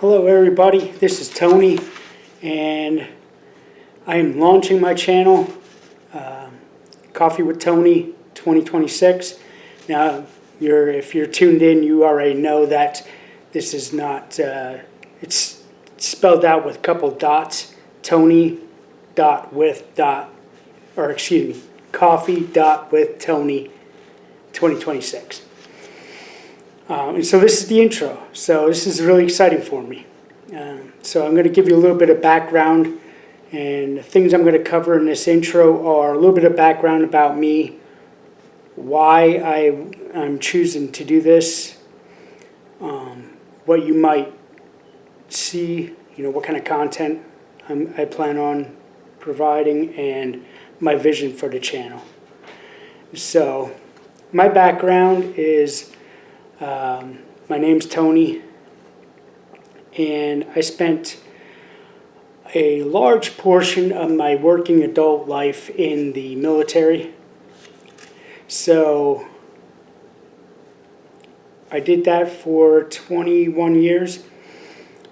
Hello everybody, this is Tony, and I am launching my channel, Coffee with Tony 2026. Now, if you're tuned in, you already know that this is not, it's spelled out with a couple dots, Tony dot with dot, or excuse me, Coffee dot with Tony 2026. And so this is the intro. So this is really exciting for me. So I'm going to give you a little bit of background, and the things I'm going to cover in this intro are a little bit of background about me, why I'm choosing to do this, what you might see, what kind of content I plan on providing, and my vision for the channel. So my background is my name's Tony, and I spent a large portion of my working adult life in the military. So I did that for 21 years.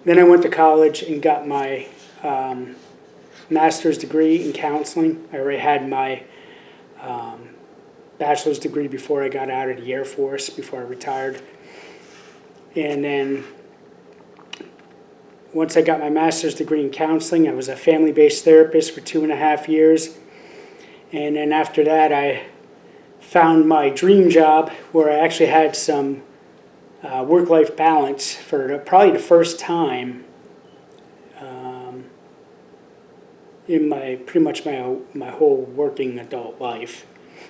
Then I went to college and got my master's degree in counseling. I already had my bachelor's degree before I got out of the Air Force, before I retired. And then once I got my master's degree in counseling, I was a family-based therapist for 2.5 years. And then after that, I found my dream job where I actually had some work-life balance for probably the first time in pretty much my whole working adult life.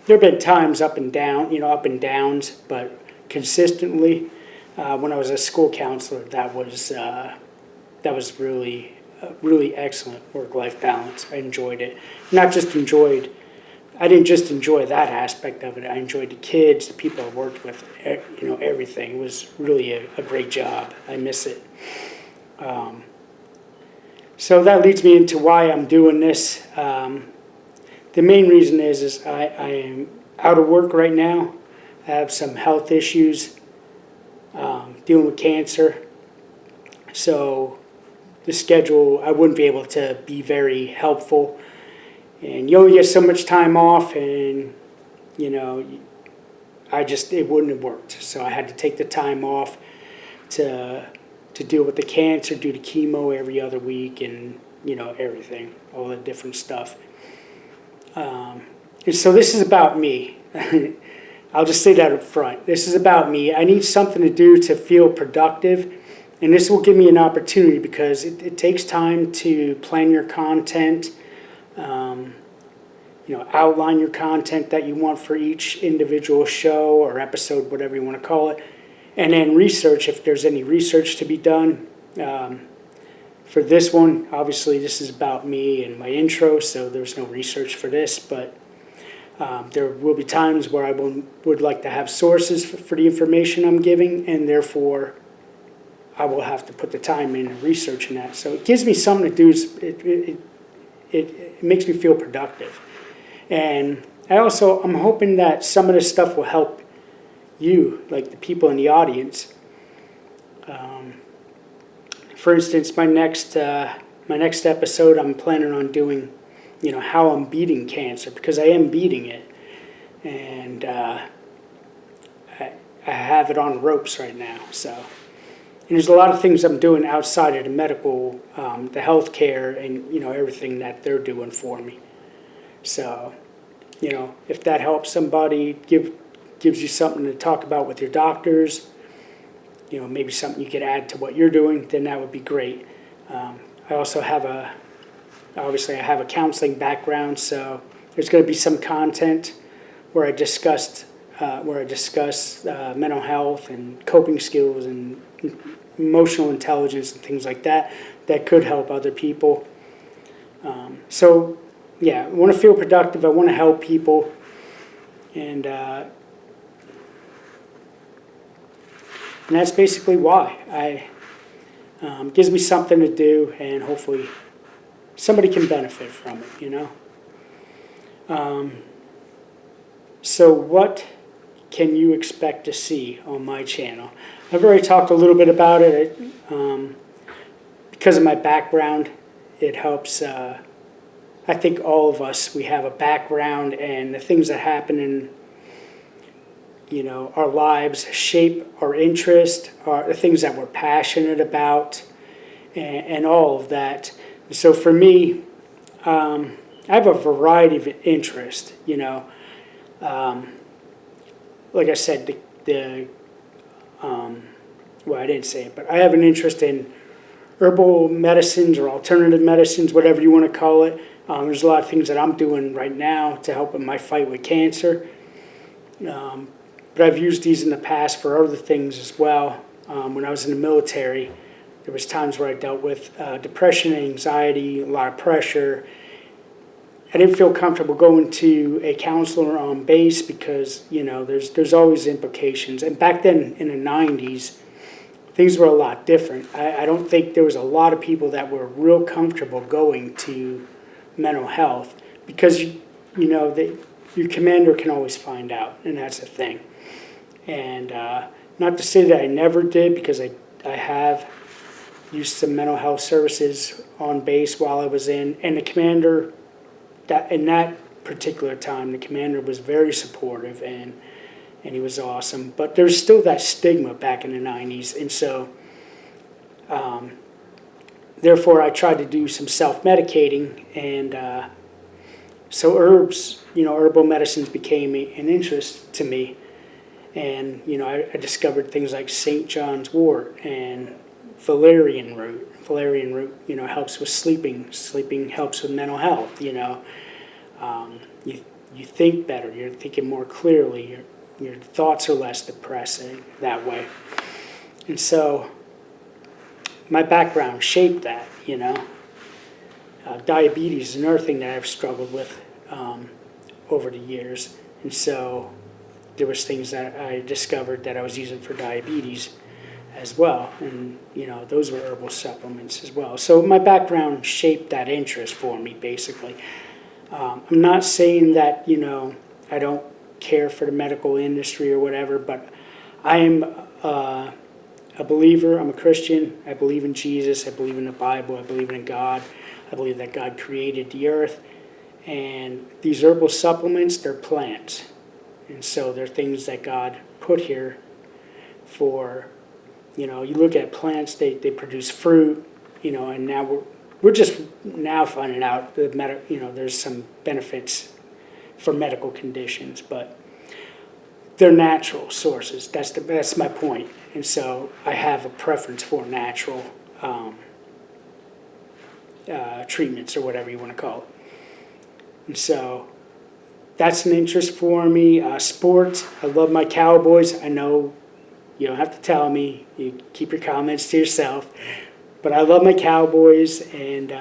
There have been times up and down, up and downs, but consistently, when I was a school counselor, that was really, really excellent work-life balance. I enjoyed it. I didn't just enjoy that aspect of it. I enjoyed the kids, the people I worked with, everything. It was really a great job. I miss it. So that leads me into why I'm doing this. The main reason is I am out of work right now. I have some health issues, dealing with cancer. So the schedule, I wouldn't be able to be very helpful. And you only get so much time off, and, it wouldn't have worked. So I had to take the time off to deal with the cancer, do the chemo every other week, and, everything, all the different stuff. And so this is about me. I'll just say that up front. This is about me. I need something to do to feel productive, and this will give me an opportunity because it takes time to plan your content, outline your content that you want for each individual show or episode, whatever you want to call it, and then research if there's any research to be done. For this one, obviously this is about me and my intro, so there's no research for this, but there will be times where I would like to have sources for the information I'm giving, and therefore I will have to put the time in and research in that. So it gives me something to do. It makes me feel productive. And I'm hoping that some of this stuff will help you, like the people in the audience. For instance, my next episode, I'm planning on doing, how I'm beating cancer, because I am beating it, and I have it on the ropes right now. So, and there's a lot of things I'm doing outside of the medical, the healthcare, and everything that they're doing for me. So, if that helps somebody, gives you something to talk about with your doctors, maybe something you could add to what you're doing, then that would be great. I also have a counseling background, so there's going to be some content where I discuss mental health and coping skills and emotional intelligence and things like that could help other people. So yeah, I want to feel productive. I want to help people, and that's basically why. Gives me something to do, and hopefully somebody can benefit from it, So what can you expect to see on my channel? I've already talked a little bit about it. because of my background, it helps. I think all of us, we have a background, and the things that happen in our lives shape our interest, the things that we're passionate about, and all of that. So for me, I have a variety of interest. Like I said, well, I didn't say it, but I have an interest in herbal medicines or alternative medicines, whatever you want to call it. There's a lot of things that I'm doing right now to help in my fight with cancer. But I've used these in the past for other things as well. When I was in the military, there was times where I dealt with depression, anxiety, a lot of pressure. I didn't feel comfortable going to a counselor on base because, there's always implications. And back then in the 90s, things were a lot different. I don't think there was a lot of people that were real comfortable going to mental health because, your commander can always find out, and that's the thing. And not to say that I never did, because I have used some mental health services on base while I was in, and the commander, in that particular time, the commander was very supportive, and he was awesome. But there's still that stigma back in the 90s, and so therefore I tried to do some self-medicating, and so herbs, herbal medicines became an interest to me. And, I discovered things like St. John's wort and valerian root. Valerian root, helps with sleeping. Sleeping helps with mental health, You think better. You're thinking more clearly. Your thoughts are less depressing that way. And so my background shaped that, Diabetes is another thing that I've struggled with over the years. And so there was things that I discovered that I was using for diabetes as well. And, those were herbal supplements as well. So my background shaped that interest for me, basically. I'm not saying that, I don't care for the medical industry or whatever, but I am a believer. I'm a Christian. I believe in Jesus. I believe in the Bible. I believe in God. I believe that God created the earth. And these herbal supplements, they're plants. And so they're things that God put here for, you look at plants, they produce fruit, and now we're just now finding out that there's some benefits for medical conditions, but they're natural sources. That's my point. And so I have a preference for natural treatments or whatever you want to call it. And so that's an interest for me. Sports, I love my Cowboys. I know you don't have to tell me. You keep your comments to yourself. But I love my Cowboys, and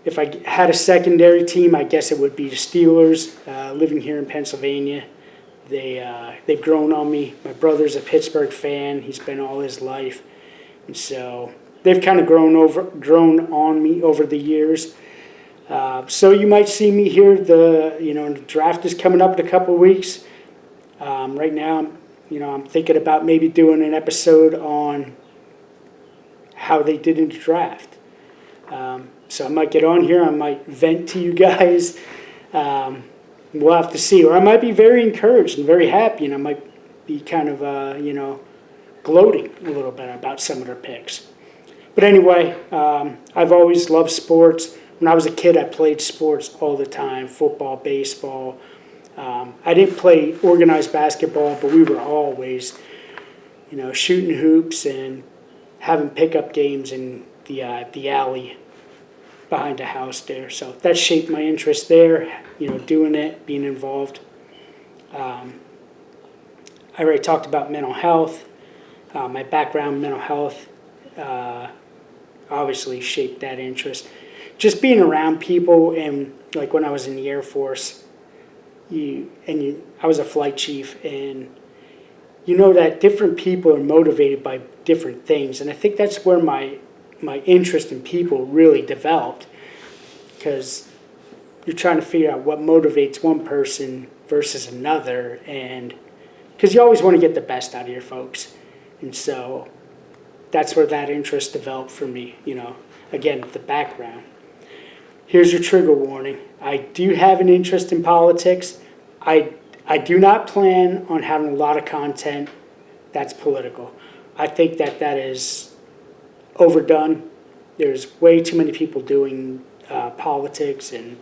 if I had a secondary team, I guess it would be the Steelers. Living here in Pennsylvania, they've grown on me. My brother's a Pittsburgh fan. He's been all his life. And so they've kind of grown on me over the years. So you might see me here. The draft is coming up in a couple of weeks. Right now, I'm thinking about maybe doing an episode on how they did in the draft. So I might get on here. I might vent to you guys. We'll have to see. Or I might be very encouraged and very happy, and I might be kind of, gloating a little bit about some of their picks. But anyway, I've always loved sports. When I was a kid, I played sports all the time, football, baseball. I didn't play organized basketball, but we were always, shooting hoops and having pickup games in the alley behind the house there. So that shaped my interest there, doing it, being involved. I already talked about mental health. My background, mental health, obviously shaped that interest. Just being around people, and like when I was in the Air Force, I was a flight chief, and that different people are motivated by different things, and I think that's where my interest in people really developed, because you're trying to figure out what motivates one person versus another, and because you always want to get the best out of your folks, and so that's where that interest developed for me, again, the background. Here's your trigger warning. I do have an interest in politics. I do not plan on having a lot of content that's political. I think that is overdone. There's way too many people doing politics, and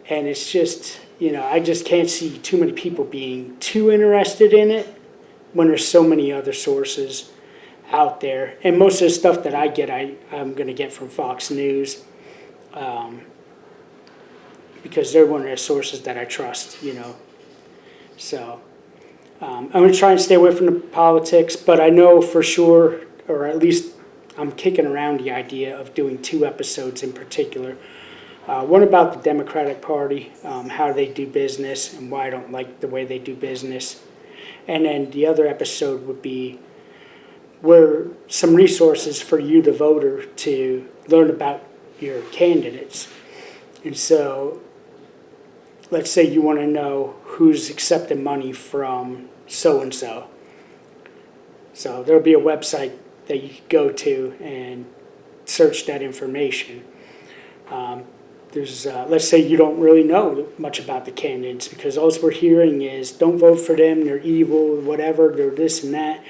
and it's just, I just can't see too many people being too interested in it when there's so many other sources out there. And most of the stuff that I get, I'm going to get from Fox News, because they're one of the sources that I trust, So I'm going to try and stay away from the politics, but I know for sure, or at least I'm kicking around the idea of doing 2 episodes in particular. One about the Democratic Party, how they do business and why I don't like the way they do business. And then the other episode would be where some resources for you, the voter, to learn about your candidates. And so let's say you want to know who's accepting money from so-and-so. So there'll be a website that you could go to and search that information. Let's say you don't really know much about the candidates, because all we're hearing is don't vote for them, they're evil, whatever, they're this and that.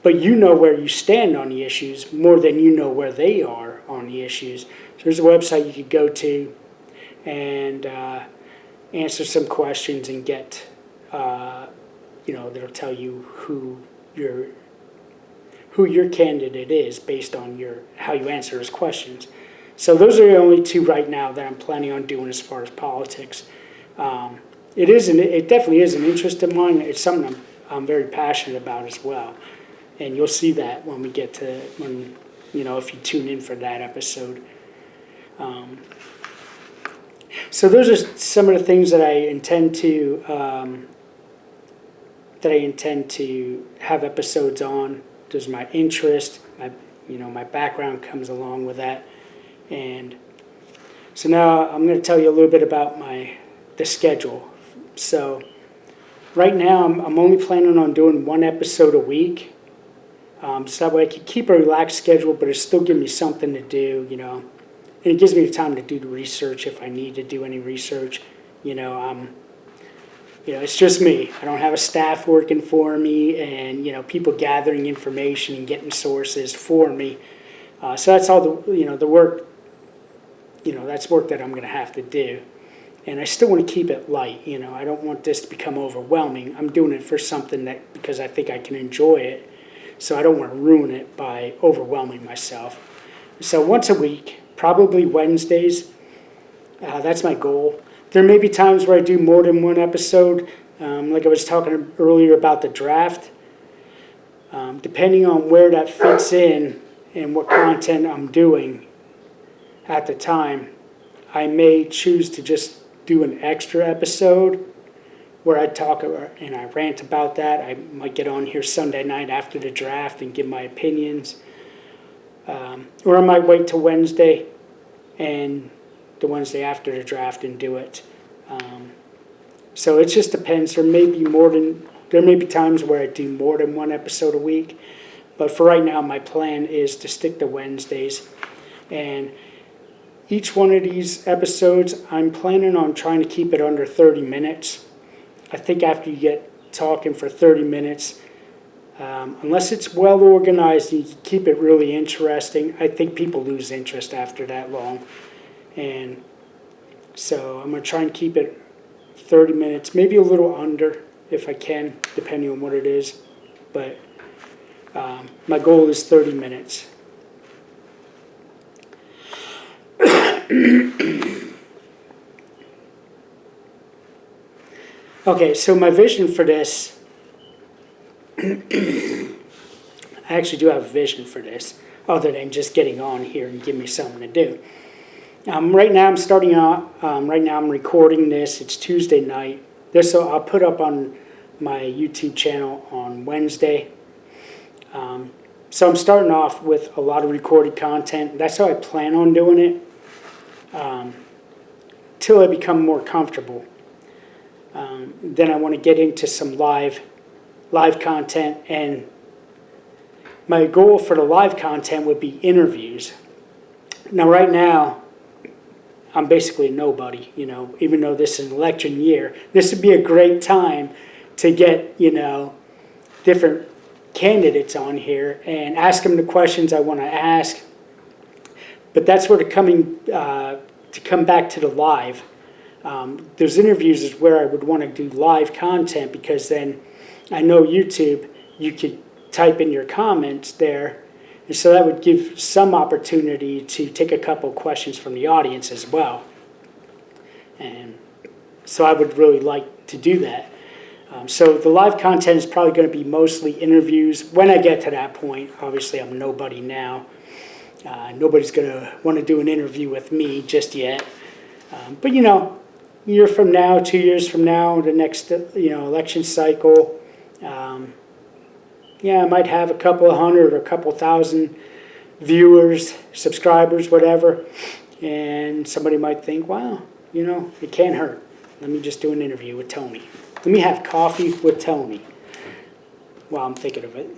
But you know where you stand on the issues more than you know where they are on the issues. So there's a website you could go to and answer some questions and get, they'll tell you who your candidate is based on how you answer his questions. So those are the only 2 right now that I'm planning on doing as far as politics. It definitely is an interest of mine. It's something I'm very passionate about as well. And you'll see that when we get to, if you tune in for that episode. So those are some of the things that I intend to have episodes on. There's my interest, my background comes along with that. And so now I'm going to tell you a little bit about the schedule. So right now I'm only planning on doing 1 episode a week. So that way I can keep a relaxed schedule, but it still give me something to do, And it gives me the time to do the research if I need to do any research. It's just me. I don't have a staff working for me and, people gathering information and getting sources for me. So that's all the work, that's work that I'm going to have to do. And I still want to keep it light, I don't want this to become overwhelming. I'm doing it for something because I think I can enjoy it. So I don't want to ruin it by overwhelming myself. So once a week, probably Wednesdays, that's my goal. There may be times where I do more than 1 episode, like I was talking earlier about the draft. Depending on where that fits in and what content I'm doing at the time, I may choose to just do an extra episode where I talk and I rant about that. I might get on here Sunday night after the draft and give my opinions. Or I might wait till Wednesday and the Wednesday after the draft and do it. So it just depends. There may be times where I do more than 1 episode a week. But for right now, my plan is to stick to Wednesdays. And each one of these episodes, I'm planning on trying to keep it under 30 minutes. I think after you get talking for 30 minutes, unless it's well organized and you keep it really interesting, I think people lose interest after that long. And so I'm going to try and keep it 30 minutes, maybe a little under if I can, depending on what it is. But my goal is 30 minutes. Okay, so my vision for this, I actually do have a vision for this, other than just getting on here and give me something to do. Right now I'm starting out, right now I'm recording this, it's Tuesday night. This I'll put up on my YouTube channel on Wednesday. So I'm starting off with a lot of recorded content. That's how I plan on doing it, till I become more comfortable. Then I want to get into some live live content, and my goal for the live content would be interviews. Now, right now, I'm basically nobody, even though this is an election year. This would be a great time to get, different candidates on here and ask them the questions I want to ask. But that's where to come back to the live. Those interviews is where I would want to do live content, because then I know YouTube, you could type in your comments there, and so that would give some opportunity to take a couple questions from the audience as well. And so I would really like to do that. So the live content is probably going to be mostly interviews when I get to that point. Obviously, I'm nobody now. Nobody's going to want to do an interview with me just yet. But a year from now, 2 years from now, the next election cycle, I might have a couple of hundred or a couple thousand viewers, subscribers, whatever. And somebody might think, wow, it can't hurt. Let me just do an interview with Tony. Let me have coffee with Tony while I'm thinking of it.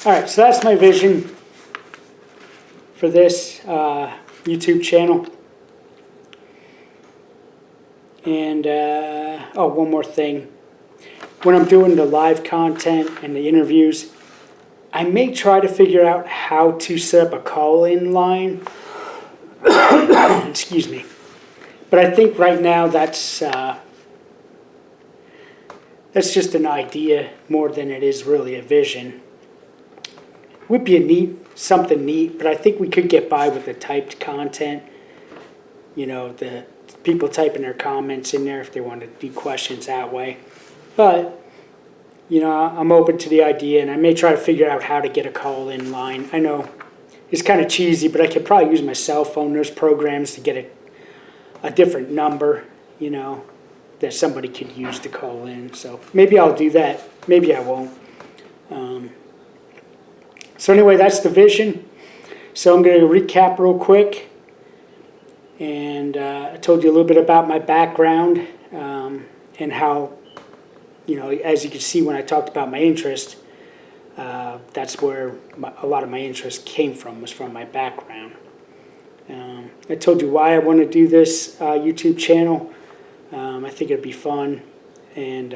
All right, so that's my vision for this YouTube channel. And, one more thing. When I'm doing the live content and the interviews, I may try to figure out how to set up a call-in line. Excuse me. But I think right now that's just an idea more than it is really a vision. Would be something neat, but I think we could get by with the typed content. The people typing their comments in there if they want to do questions that way. But, I'm open to the idea, and I may try to figure out how to get a call-in line. I know it's kind of cheesy, but I could probably use my cell phone. There's programs to get a different number, that somebody could use to call in. So maybe I'll do that. Maybe I won't. So anyway, that's the vision. So I'm going to recap real quick. And I told you a little bit about my background and how, as you can see when I talked about my interest, that's where a lot of my interest came from, was from my background. I told you why I want to do this YouTube channel. I think it'd be fun, and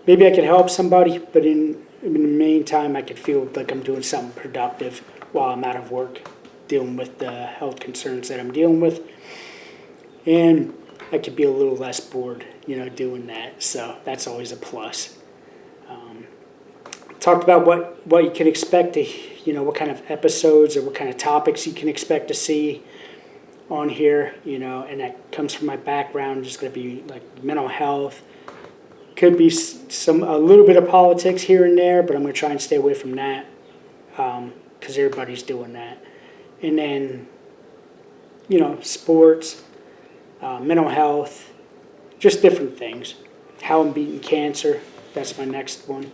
maybe I could help somebody, but in the meantime, I could feel like I'm doing something productive while I'm out of work, dealing with the health concerns that I'm dealing with. And I could be a little less bored, doing that. So that's always a plus. Talked about what you can expect to, what kind of episodes or what kind of topics you can expect to see on here, and that comes from my background. Just going to be like mental health. Could be a little bit of politics here and there, but I'm going to try and stay away from that because everybody's doing that. And then, sports, mental health, just different things. How I'm beating cancer, that's my next one.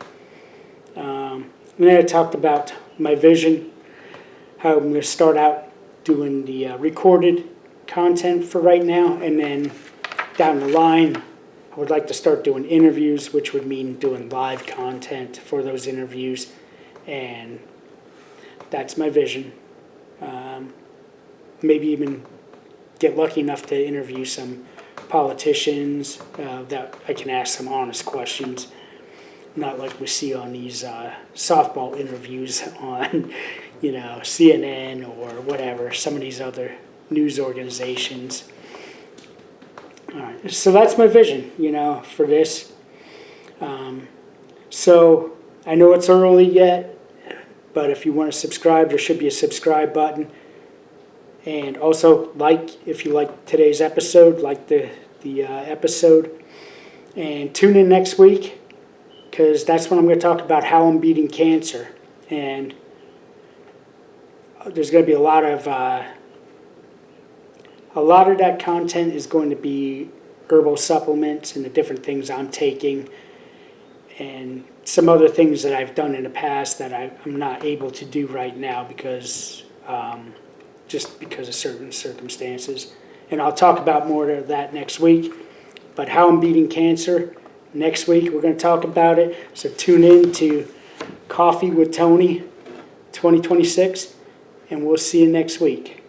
And then I talked about my vision, how I'm going to start out doing the recorded content for right now, and then down the line, I would like to start doing interviews, which would mean doing live content for those interviews, and that's my vision. Maybe even get lucky enough to interview some politicians that I can ask some honest questions, not like we see on these softball interviews on, CNN or whatever, some of these other news organizations. All right, so that's my vision, for this. So I know it's early yet, but if you want to subscribe, there should be a subscribe button. And also, if you like today's episode, like the episode. And tune in next week, because that's when I'm going to talk about how I'm beating cancer. And there's going to be a lot of that content is going to be herbal supplements and the different things I'm taking, and some other things that I've done in the past that I'm not able to do right now because just because of certain circumstances. and I'll talk about more of that next week. But how I'm beating cancer, next week we're going to talk about it. So tune in to Coffee with Tony 2026, and we'll see you next week.